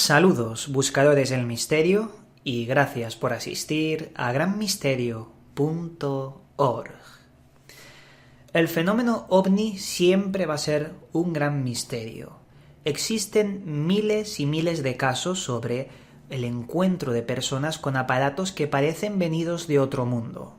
Saludos, buscadores del misterio, y gracias por asistir a granmisterio.org. El fenómeno ovni siempre va a ser un gran misterio. Existen miles y miles de casos sobre el encuentro de personas con aparatos que parecen venidos de otro mundo.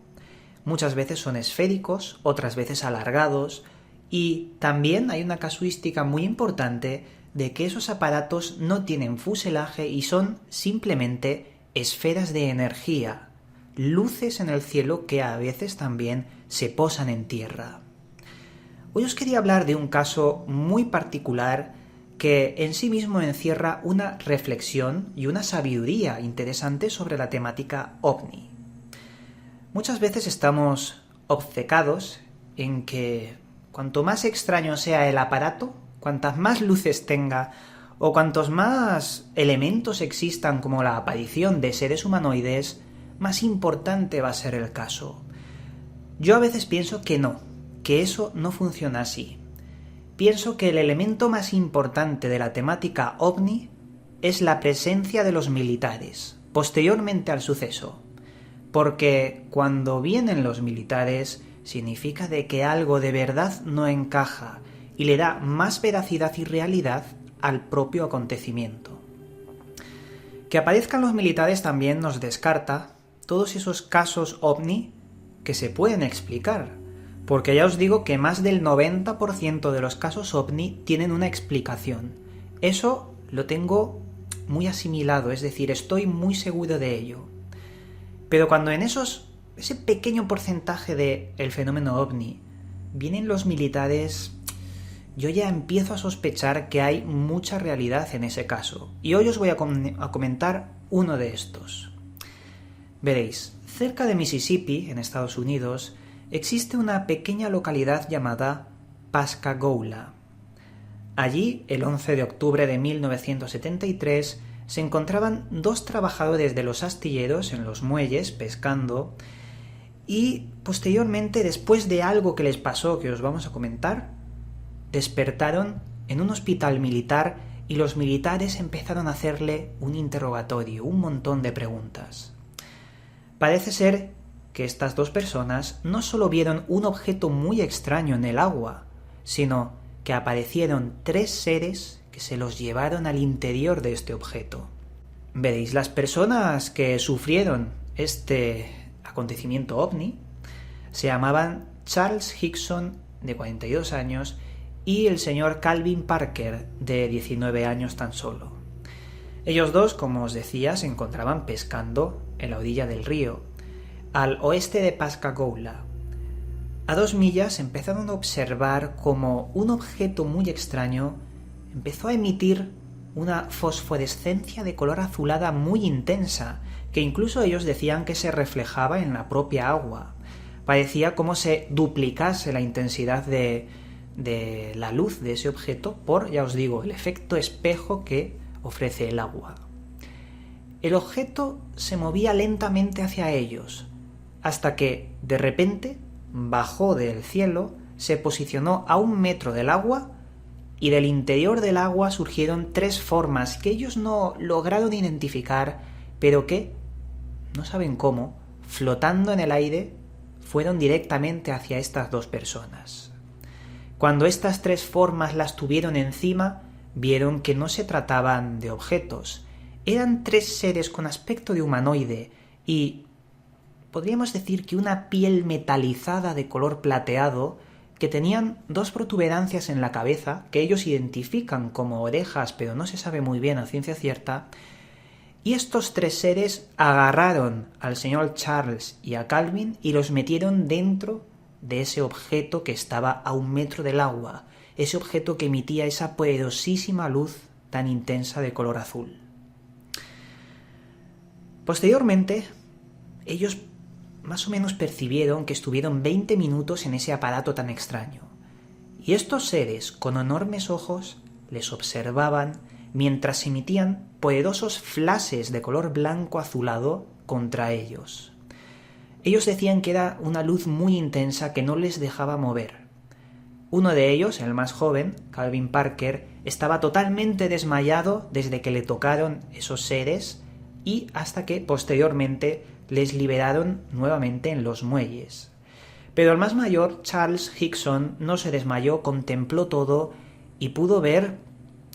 Muchas veces son esféricos, otras veces alargados, y también hay una casuística muy importante de que esos aparatos no tienen fuselaje y son simplemente esferas de energía, luces en el cielo que a veces también se posan en tierra. Hoy os quería hablar de un caso muy particular que en sí mismo encierra una reflexión y una sabiduría interesante sobre la temática ovni. Muchas veces estamos obcecados en que cuanto más extraño sea el aparato, cuantas más luces tenga o cuantos más elementos existan como la aparición de seres humanoides, más importante va a ser el caso. Yo a veces pienso que no, que eso no funciona así. Pienso que el elemento más importante de la temática ovni es la presencia de los militares, posteriormente al suceso. Porque cuando vienen los militares significa de que algo de verdad no encaja y le da más veracidad y realidad al propio acontecimiento. Que aparezcan los militares también nos descarta todos esos casos ovni que se pueden explicar, porque ya os digo que más del 90% de los casos ovni tienen una explicación. Eso lo tengo muy asimilado, es decir, estoy muy seguro de ello. Pero cuando en ese pequeño porcentaje del fenómeno ovni vienen los militares, yo ya empiezo a sospechar que hay mucha realidad en ese caso. Y hoy os voy a comentar uno de estos. Veréis, cerca de Mississippi, en Estados Unidos, existe una pequeña localidad llamada Pascagoula. Allí, el 11 de octubre de 1973, se encontraban dos trabajadores de los astilleros en los muelles pescando y posteriormente, después de algo que les pasó que os vamos a comentar, despertaron en un hospital militar y los militares empezaron a hacerle un interrogatorio, un montón de preguntas. Parece ser que estas dos personas no solo vieron un objeto muy extraño en el agua, sino que aparecieron 3 seres que se los llevaron al interior de este objeto. Veréis, las personas que sufrieron este acontecimiento ovni se llamaban Charles Hickson, de 42 años, y el señor Calvin Parker, de 19 años tan solo. Ellos dos, como os decía, se encontraban pescando en la orilla del río, al oeste de Pascagoula. A 2 millas empezaron a observar como un objeto muy extraño empezó a emitir una fosforescencia de color azulada muy intensa, que incluso ellos decían que se reflejaba en la propia agua. Parecía como se duplicase la intensidad de la luz de ese objeto por, ya os digo, el efecto espejo que ofrece el agua. El objeto se movía lentamente hacia ellos, hasta que, de repente, bajó del cielo, se posicionó a 1 metro del agua y del interior del agua surgieron 3 formas que ellos no lograron identificar, pero que, no saben cómo, flotando en el aire, fueron directamente hacia estas 2 personas. Cuando estas 3 formas las tuvieron encima, vieron que no se trataban de objetos. Eran 3 seres con aspecto de humanoide y podríamos decir que una piel metalizada de color plateado que tenían 2 protuberancias en la cabeza que ellos identifican como orejas, pero no se sabe muy bien a ciencia cierta. Y estos 3 seres agarraron al señor Charles y a Calvin y los metieron dentro de ese objeto que estaba a 1 metro del agua, ese objeto que emitía esa poderosísima luz tan intensa de color azul. Posteriormente, ellos más o menos percibieron que estuvieron 20 minutos en ese aparato tan extraño, y estos seres con enormes ojos les observaban mientras emitían poderosos flashes de color blanco azulado contra ellos. Ellos decían que era una luz muy intensa que no les dejaba mover. Uno de ellos, el más joven, Calvin Parker, estaba totalmente desmayado desde que le tocaron esos seres y hasta que posteriormente les liberaron nuevamente en los muelles. Pero el más mayor, Charles Hickson, no se desmayó, contempló todo y pudo ver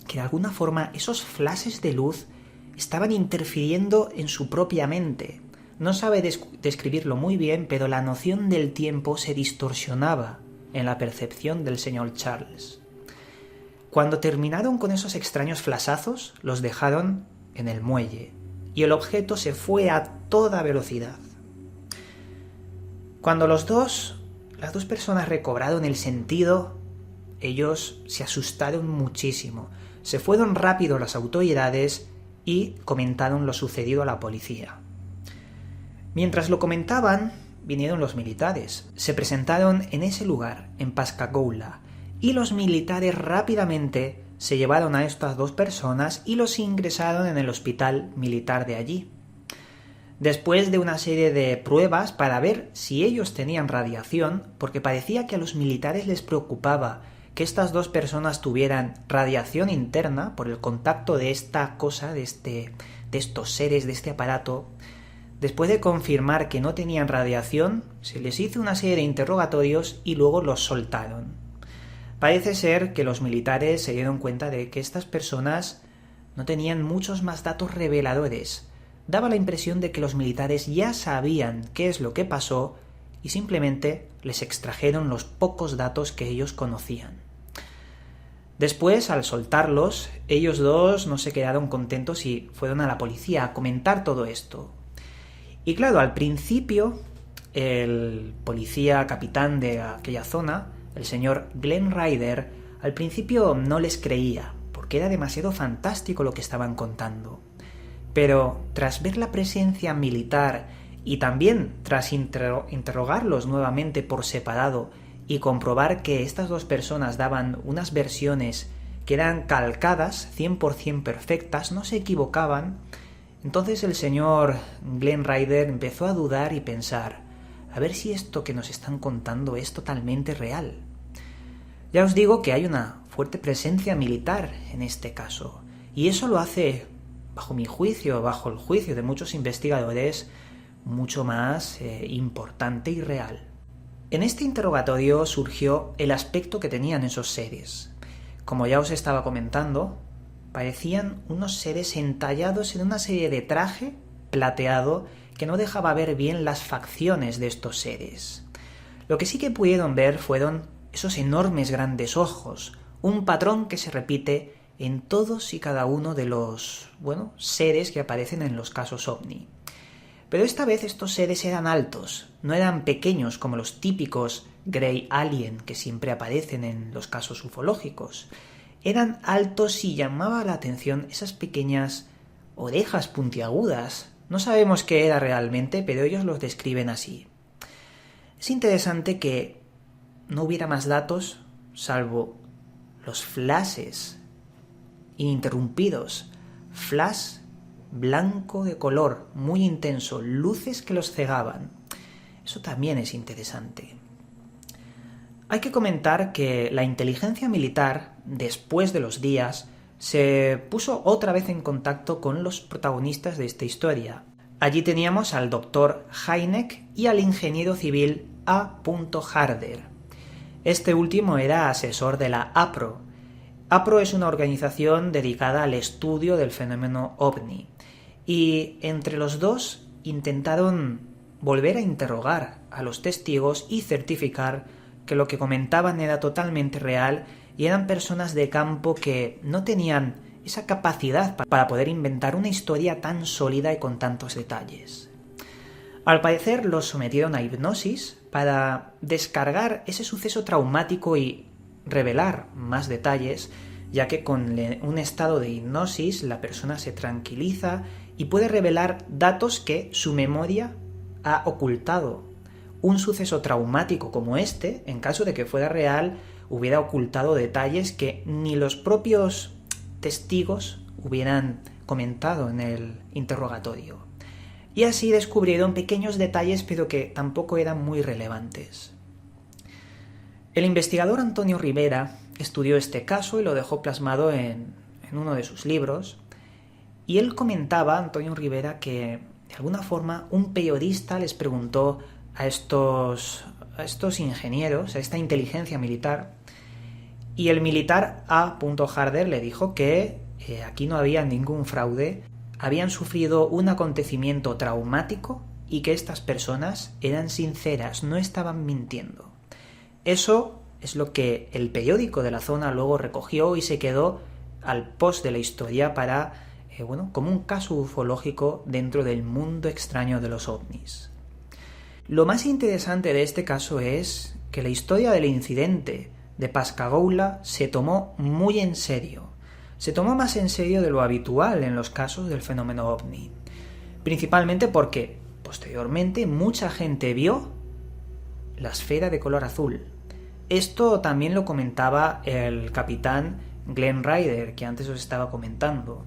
que de alguna forma esos flashes de luz estaban interfiriendo en su propia mente. No sabe describirlo muy bien, pero la noción del tiempo se distorsionaba en la percepción del señor Charles. Cuando terminaron con esos extraños flashazos, los dejaron en el muelle y el objeto se fue a toda velocidad. Cuando las dos personas recobraron el sentido, ellos se asustaron muchísimo. Se fueron rápido las autoridades y comentaron lo sucedido a la policía. Mientras lo comentaban, vinieron los militares. Se presentaron en ese lugar, en Pascagoula, y los militares rápidamente se llevaron a estas dos personas y los ingresaron en el hospital militar de allí. Después de una serie de pruebas para ver si ellos tenían radiación, porque parecía que a los militares les preocupaba que estas dos personas tuvieran radiación interna por el contacto de esta cosa, de estos seres, de este aparato. Después de confirmar que no tenían radiación, se les hizo una serie de interrogatorios y luego los soltaron. Parece ser que los militares se dieron cuenta de que estas personas no tenían muchos más datos reveladores. Daba la impresión de que los militares ya sabían qué es lo que pasó y simplemente les extrajeron los pocos datos que ellos conocían. Después, al soltarlos, ellos dos no se quedaron contentos y fueron a la policía a comentar todo esto. Y claro, al principio, el policía capitán de aquella zona, el señor Glenn Ryder, al principio no les creía, porque era demasiado fantástico lo que estaban contando. Pero tras ver la presencia militar y también tras interrogarlos nuevamente por separado y comprobar que estas dos personas daban unas versiones que eran calcadas, 100% perfectas, no se equivocaban, entonces el señor Glenn Ryder empezó a dudar y pensar, a ver si esto que nos están contando es totalmente real. Ya os digo que hay una fuerte presencia militar en este caso, y eso lo hace, bajo mi juicio, bajo el juicio de muchos investigadores, mucho más importante y real. En este interrogatorio surgió el aspecto que tenían esos seres. Como ya os estaba comentando, parecían unos seres entallados en una serie de traje plateado que no dejaba ver bien las facciones de estos seres. Lo que sí que pudieron ver fueron esos enormes grandes ojos, un patrón que se repite en todos y cada uno de los, seres que aparecen en los casos OVNI. Pero esta vez estos seres eran altos, no eran pequeños como los típicos Grey Alien que siempre aparecen en los casos ufológicos. Eran altos y llamaba la atención esas pequeñas orejas puntiagudas. No sabemos qué era realmente, pero ellos los describen así. Es interesante que no hubiera más datos, salvo los flashes ininterrumpidos. Flash blanco de color, muy intenso, luces que los cegaban. Eso también es interesante. Hay que comentar que la inteligencia militar, después de los días, se puso otra vez en contacto con los protagonistas de esta historia. Allí teníamos al doctor Hynek y al ingeniero civil A. Harder. Este último era asesor de la APRO. APRO es una organización dedicada al estudio del fenómeno OVNI. Y entre los dos intentaron volver a interrogar a los testigos y certificar que lo que comentaban era totalmente real y eran personas de campo que no tenían esa capacidad para poder inventar una historia tan sólida y con tantos detalles. Al parecer los sometieron a hipnosis para descargar ese suceso traumático y revelar más detalles, ya que con un estado de hipnosis la persona se tranquiliza y puede revelar datos que su memoria ha ocultado. Un suceso traumático como este, en caso de que fuera real, hubiera ocultado detalles que ni los propios testigos hubieran comentado en el interrogatorio. Y así descubrieron pequeños detalles, pero que tampoco eran muy relevantes. El investigador Antonio Rivera estudió este caso y lo dejó plasmado en uno de sus libros, y él comentaba, Antonio Rivera, que de alguna forma un periodista les preguntó a estos ingenieros, a esta inteligencia militar, y el militar A. Harder le dijo que aquí no había ningún fraude, habían sufrido un acontecimiento traumático y que estas personas eran sinceras, no estaban mintiendo. Eso es lo que el periódico de la zona luego recogió y se quedó al post de la historia para, como un caso ufológico dentro del mundo extraño de los ovnis. Lo más interesante de este caso es que la historia del incidente de Pascagoula se tomó muy en serio. Se tomó más en serio de lo habitual en los casos del fenómeno ovni. Principalmente porque, posteriormente, mucha gente vio la esfera de color azul. Esto también lo comentaba el capitán Glenn Ryder, que antes os estaba comentando.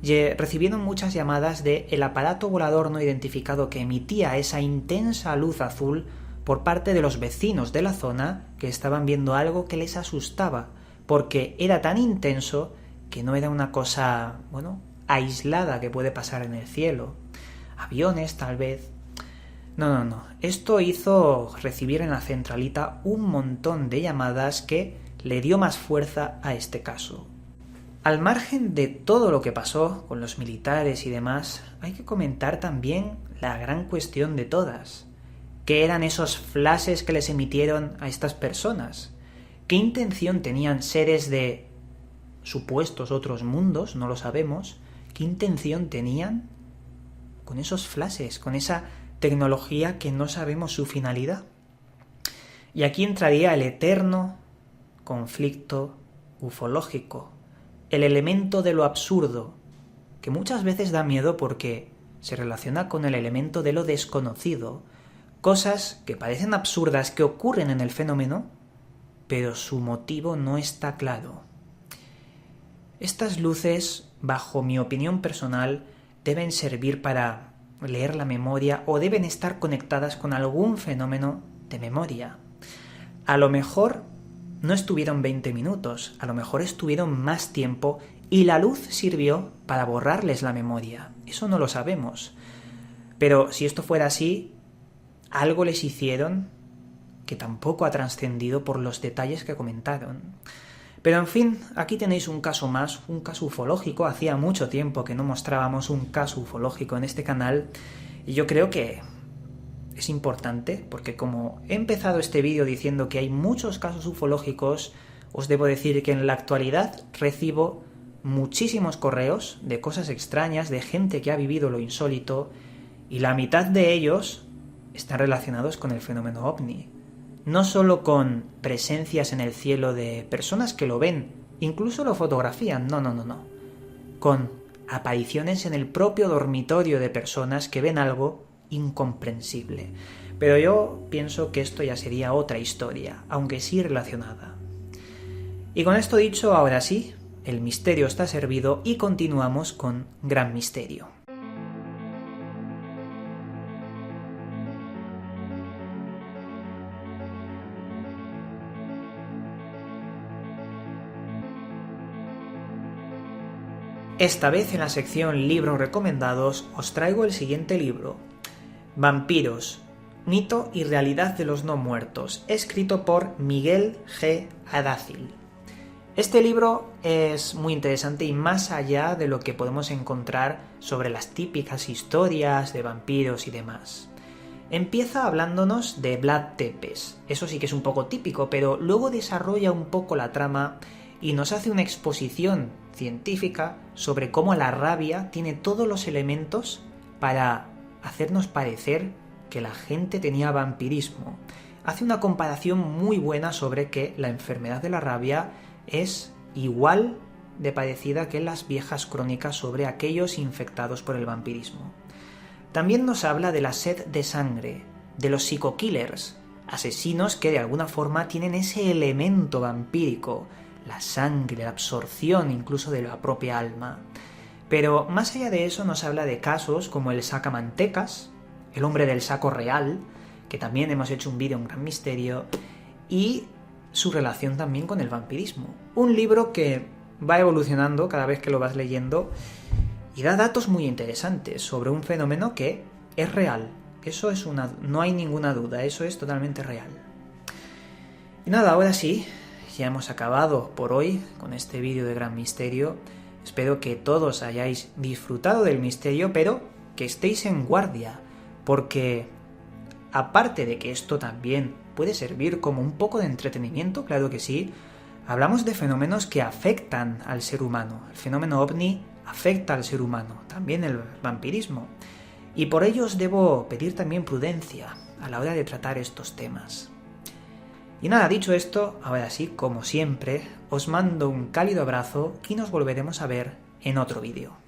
Recibieron muchas llamadas de el aparato volador no identificado que emitía esa intensa luz azul por parte de los vecinos de la zona que estaban viendo algo que les asustaba, porque era tan intenso que no era una cosa, aislada que puede pasar en el cielo. Aviones, tal vez. No. Esto hizo recibir en la centralita un montón de llamadas que le dio más fuerza a este caso. Al margen de todo lo que pasó con los militares y demás, hay que comentar también la gran cuestión de todas. ¿Qué eran esos flashes que les emitieron a estas personas? ¿Qué intención tenían seres de supuestos otros mundos? No lo sabemos. ¿Qué intención tenían con esos flashes, con esa tecnología que no sabemos su finalidad? Y aquí entraría el eterno conflicto ufológico, el elemento de lo absurdo, que muchas veces da miedo porque se relaciona con el elemento de lo desconocido, cosas que parecen absurdas que ocurren en el fenómeno, pero su motivo no está claro. Estas luces, bajo mi opinión personal, deben servir para leer la memoria o deben estar conectadas con algún fenómeno de memoria. A lo mejor no estuvieron 20 minutos, a lo mejor estuvieron más tiempo y la luz sirvió para borrarles la memoria. Eso no lo sabemos. Pero si esto fuera así, algo les hicieron que tampoco ha trascendido por los detalles que comentaron. Pero en fin, aquí tenéis un caso más, un caso ufológico. Hacía mucho tiempo que no mostrábamos un caso ufológico en este canal y yo creo que es importante porque como he empezado este vídeo diciendo que hay muchos casos ufológicos, os debo decir que en la actualidad recibo muchísimos correos de cosas extrañas, de gente que ha vivido lo insólito, y la mitad de ellos están relacionados con el fenómeno ovni. No solo con presencias en el cielo de personas que lo ven, incluso lo fotografían, no. Con apariciones en el propio dormitorio de personas que ven algo incomprensible. Pero yo pienso que esto ya sería otra historia, aunque sí relacionada. Y con esto dicho, ahora sí, el misterio está servido y continuamos con Gran Misterio. Esta vez en la sección Libros Recomendados os traigo el siguiente libro, Vampiros, mito y realidad de los no muertos, escrito por Miguel G. Adácil. Este libro es muy interesante y más allá de lo que podemos encontrar sobre las típicas historias de vampiros y demás. Empieza hablándonos de Vlad Tepes, eso sí que es un poco típico, pero luego desarrolla un poco la trama y nos hace una exposición científica sobre cómo la rabia tiene todos los elementos para hacernos parecer que la gente tenía vampirismo. Hace una comparación muy buena sobre que la enfermedad de la rabia es igual de parecida que las viejas crónicas sobre aquellos infectados por el vampirismo. También nos habla de la sed de sangre, de los psico-killers, asesinos que de alguna forma tienen ese elemento vampírico, la sangre, la absorción incluso de la propia alma. Pero más allá de eso nos habla de casos como el sacamantecas, el hombre del saco real, que también hemos hecho un vídeo en Gran Misterio, y su relación también con el vampirismo. Un libro que va evolucionando cada vez que lo vas leyendo y da datos muy interesantes sobre un fenómeno que es real. Eso es no hay ninguna duda, eso es totalmente real. Y nada, ahora sí, ya hemos acabado por hoy con este vídeo de Gran Misterio. Espero que todos hayáis disfrutado del misterio, pero que estéis en guardia, porque aparte de que esto también puede servir como un poco de entretenimiento, claro que sí, hablamos de fenómenos que afectan al ser humano. El fenómeno ovni afecta al ser humano, también el vampirismo. Y por ello os debo pedir también prudencia a la hora de tratar estos temas. Y nada, dicho esto, ahora sí, como siempre, os mando un cálido abrazo y nos volveremos a ver en otro vídeo.